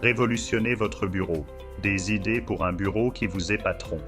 Révolutionnez votre bureau. Des idées pour un bureau qui vous épateront.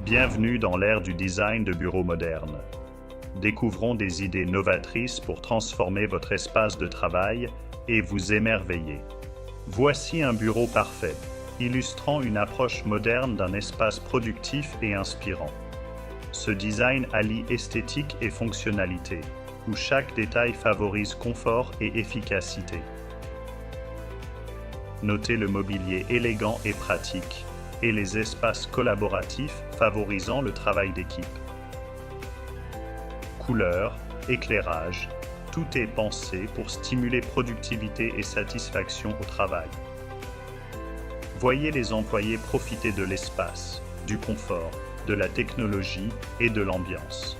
Bienvenue dans l'ère du design de bureaux modernes. Découvrons des idées novatrices pour transformer votre espace de travail et vous émerveiller. Voici un bureau parfait, illustrant une approche moderne d'un espace productif et inspirant. Ce design allie esthétique et fonctionnalité, où chaque détail favorise confort et efficacité. Notez le mobilier élégant et pratique, et les espaces collaboratifs favorisant le travail d'équipe. Couleurs, éclairage, tout est pensé pour stimuler productivité et satisfaction au travail. Voyez les employés profiter de l'espace, du confort, de la technologie et de l'ambiance.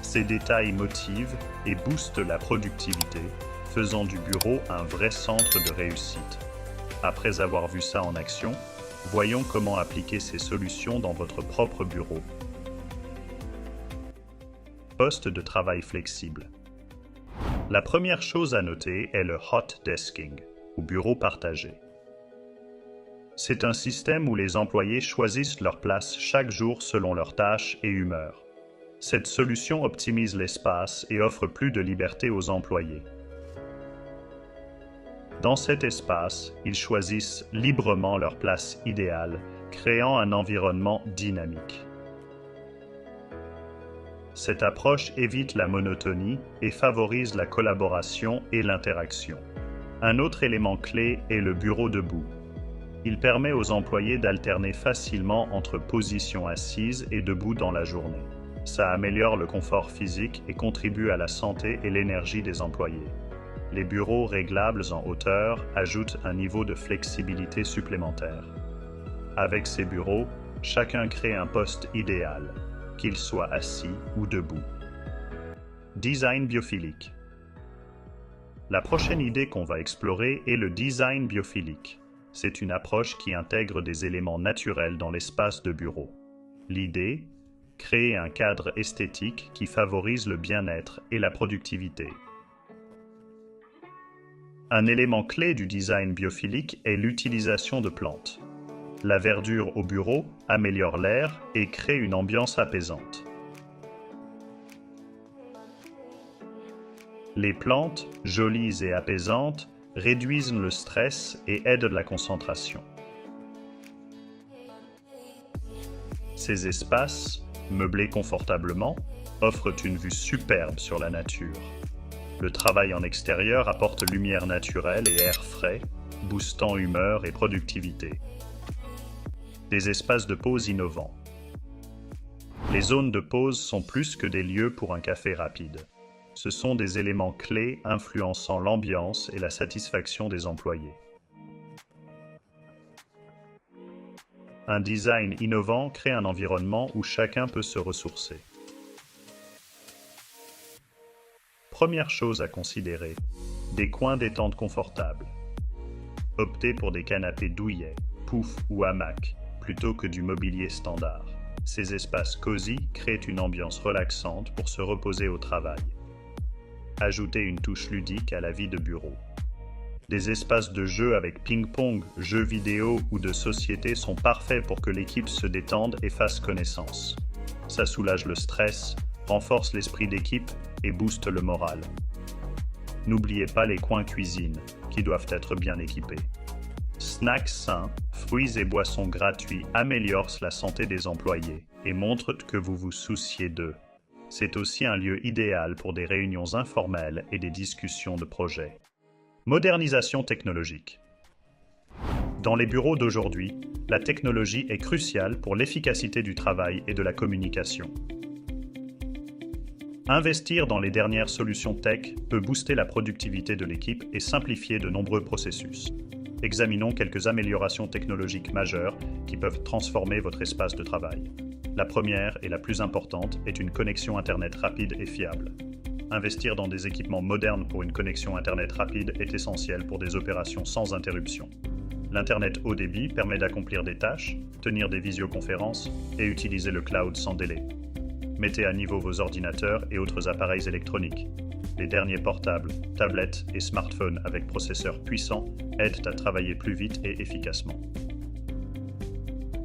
Ces détails motivent et boostent la productivité, faisant du bureau un vrai centre de réussite. Après avoir vu ça en action, voyons comment appliquer ces solutions dans votre propre bureau. Poste de travail flexible. La première chose à noter est le hot desking, ou bureau partagé. C'est un système où les employés choisissent leur place chaque jour selon leurs tâches et humeur. Cette solution optimise l'espace et offre plus de liberté aux employés. Dans cet espace, ils choisissent librement leur place idéale, créant un environnement dynamique. Cette approche évite la monotonie et favorise la collaboration et l'interaction. Un autre élément clé est le bureau debout. Il permet aux employés d'alterner facilement entre position assise et debout dans la journée. Ça améliore le confort physique et contribue à la santé et l'énergie des employés. Les bureaux réglables en hauteur ajoutent un niveau de flexibilité supplémentaire. Avec ces bureaux, chacun crée un poste idéal, qu'il soit assis ou debout. Design biophilique. La prochaine idée qu'on va explorer est le design biophilique. C'est une approche qui intègre des éléments naturels dans l'espace de bureau. L'idée, créer un cadre esthétique qui favorise le bien-être et la productivité. Un élément clé du design biophilique est l'utilisation de plantes. La verdure au bureau améliore l'air et crée une ambiance apaisante. Les plantes, jolies et apaisantes, réduisent le stress et aident la concentration. Ces espaces, meublés confortablement, offrent une vue superbe sur la nature. Le travail en extérieur apporte lumière naturelle et air frais, boostant humeur et productivité. Des espaces de pause innovants. Les zones de pause sont plus que des lieux pour un café rapide. Ce sont des éléments clés influençant l'ambiance et la satisfaction des employés. Un design innovant crée un environnement où chacun peut se ressourcer. Première chose à considérer, des coins détente confortables. Optez pour des canapés douillets, poufs ou hamacs, plutôt que du mobilier standard. Ces espaces cosy créent une ambiance relaxante pour se reposer au travail. Ajoutez une touche ludique à la vie de bureau. Des espaces de jeu avec ping-pong, jeux vidéo ou de société sont parfaits pour que l'équipe se détende et fasse connaissance. Ça soulage le stress, renforce l'esprit d'équipe et booste le moral. N'oubliez pas les coins cuisine, qui doivent être bien équipés. Snacks sains, fruits et boissons gratuits améliorent la santé des employés et montrent que vous vous souciez d'eux. C'est aussi un lieu idéal pour des réunions informelles et des discussions de projets. Modernisation technologique. Dans les bureaux d'aujourd'hui, la technologie est cruciale pour l'efficacité du travail et de la communication. Investir dans les dernières solutions tech peut booster la productivité de l'équipe et simplifier de nombreux processus. Examinons quelques améliorations technologiques majeures qui peuvent transformer votre espace de travail. La première et la plus importante est une connexion Internet rapide et fiable. Investir dans des équipements modernes pour une connexion Internet rapide est essentiel pour des opérations sans interruption. L'Internet haut débit permet d'accomplir des tâches, tenir des visioconférences et utiliser le cloud sans délai. Mettez à niveau vos ordinateurs et autres appareils électroniques. Les derniers portables, tablettes et smartphones avec processeurs puissants aident à travailler plus vite et efficacement.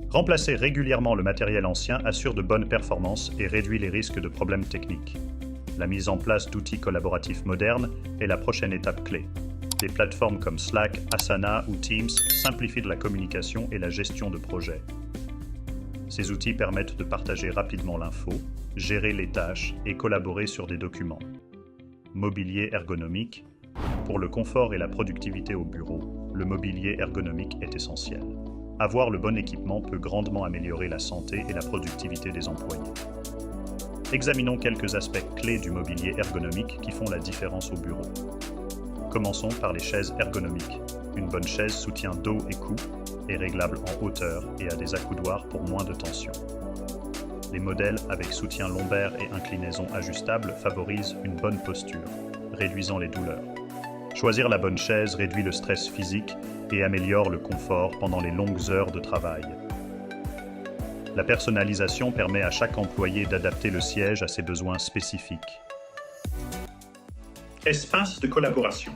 Remplacer régulièrement le matériel ancien assure de bonnes performances et réduit les risques de problèmes techniques. La mise en place d'outils collaboratifs modernes est la prochaine étape clé. Des plateformes comme Slack, Asana ou Teams simplifient la communication et la gestion de projets. Ces outils permettent de partager rapidement l'info, gérer les tâches et collaborer sur des documents. Mobilier ergonomique. Pour le confort et la productivité au bureau, le mobilier ergonomique est essentiel. Avoir le bon équipement peut grandement améliorer la santé et la productivité des employés. Examinons quelques aspects clés du mobilier ergonomique qui font la différence au bureau. Commençons par les chaises ergonomiques. Une bonne chaise soutient dos et cou, est réglable en hauteur et a des accoudoirs pour moins de tension. Les modèles avec soutien lombaire et inclinaison ajustable favorisent une bonne posture, réduisant les douleurs. Choisir la bonne chaise réduit le stress physique et améliore le confort pendant les longues heures de travail. La personnalisation permet à chaque employé d'adapter le siège à ses besoins spécifiques. Espace de collaboration.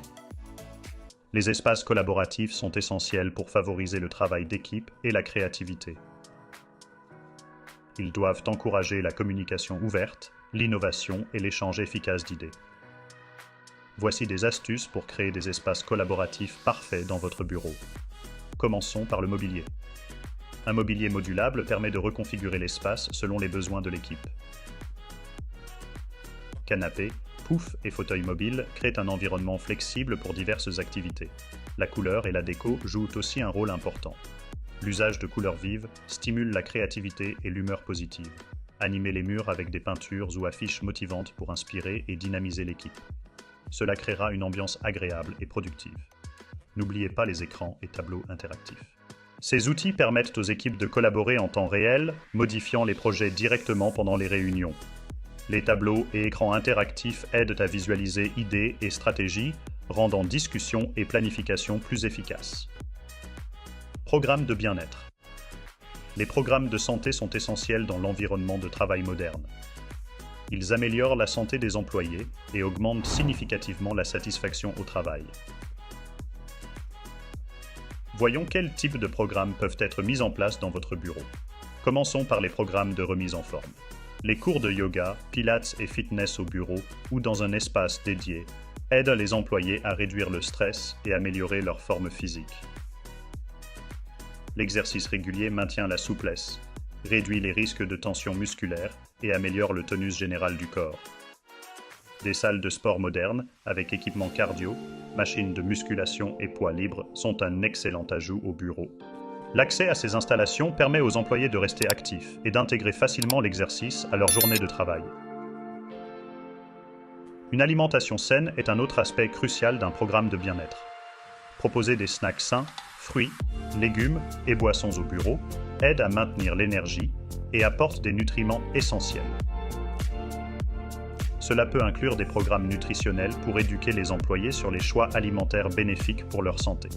Les espaces collaboratifs sont essentiels pour favoriser le travail d'équipe et la créativité. Ils doivent encourager la communication ouverte, l'innovation et l'échange efficace d'idées. Voici des astuces pour créer des espaces collaboratifs parfaits dans votre bureau. Commençons par le mobilier. Un mobilier modulable permet de reconfigurer l'espace selon les besoins de l'équipe. Canapés, poufs et fauteuils mobiles créent un environnement flexible pour diverses activités. La couleur et la déco jouent aussi un rôle important. L'usage de couleurs vives stimule la créativité et l'humeur positive. Animez les murs avec des peintures ou affiches motivantes pour inspirer et dynamiser l'équipe. Cela créera une ambiance agréable et productive. N'oubliez pas les écrans et tableaux interactifs. Ces outils permettent aux équipes de collaborer en temps réel, modifiant les projets directement pendant les réunions. Les tableaux et écrans interactifs aident à visualiser idées et stratégies, rendant discussion et planification plus efficaces. Programmes de bien-être. Les programmes de santé sont essentiels dans l'environnement de travail moderne. Ils améliorent la santé des employés et augmentent significativement la satisfaction au travail. Voyons quels types de programmes peuvent être mis en place dans votre bureau. Commençons par les programmes de remise en forme. Les cours de yoga, pilates et fitness au bureau ou dans un espace dédié aident les employés à réduire le stress et améliorer leur forme physique. L'exercice régulier maintient la souplesse, réduit les risques de tension musculaire et améliore le tonus général du corps. Des salles de sport modernes, avec équipement cardio, machines de musculation et poids libres, sont un excellent ajout au bureau. L'accès à ces installations permet aux employés de rester actifs et d'intégrer facilement l'exercice à leur journée de travail. Une alimentation saine est un autre aspect crucial d'un programme de bien-être. Proposer des snacks sains, fruits, légumes et boissons au bureau aide à maintenir l'énergie et apporte des nutriments essentiels. Cela peut inclure des programmes nutritionnels pour éduquer les employés sur les choix alimentaires bénéfiques pour leur santé.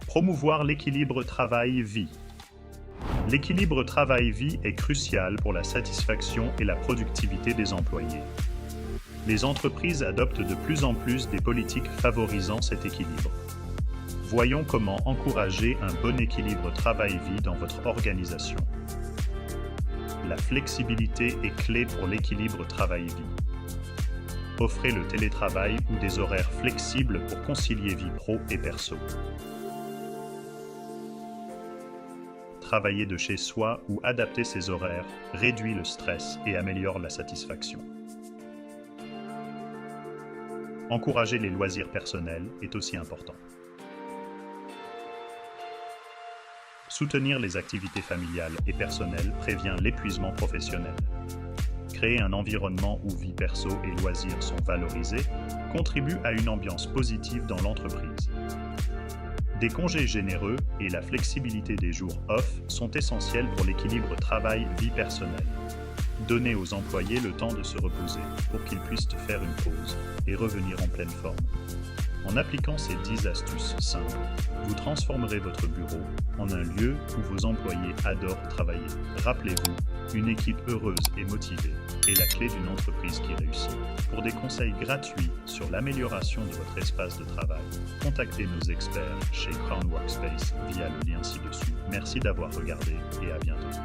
Promouvoir l'équilibre travail-vie. L'équilibre travail-vie est crucial pour la satisfaction et la productivité des employés. Les entreprises adoptent de plus en plus des politiques favorisant cet équilibre. Voyons comment encourager un bon équilibre travail-vie dans votre organisation. La flexibilité est clé pour l'équilibre travail-vie. Offrez le télétravail ou des horaires flexibles pour concilier vie pro et perso. Travailler de chez soi ou adapter ses horaires réduit le stress et améliore la satisfaction. Encourager les loisirs personnels est aussi important. Soutenir les activités familiales et personnelles prévient l'épuisement professionnel. Créer un environnement où vie perso et loisirs sont valorisés contribue à une ambiance positive dans l'entreprise. Des congés généreux et la flexibilité des jours off sont essentiels pour l'équilibre travail-vie personnelle. Donnez aux employés le temps de se reposer pour qu'ils puissent faire une pause et revenir en pleine forme. En appliquant ces 10 astuces simples, vous transformerez votre bureau en un lieu où vos employés adorent travailler. Rappelez-vous, une équipe heureuse et motivée est la clé d'une entreprise qui réussit. Pour des conseils gratuits sur l'amélioration de votre espace de travail, contactez nos experts chez Crown Workspace via le lien ci-dessous. Merci d'avoir regardé et à bientôt.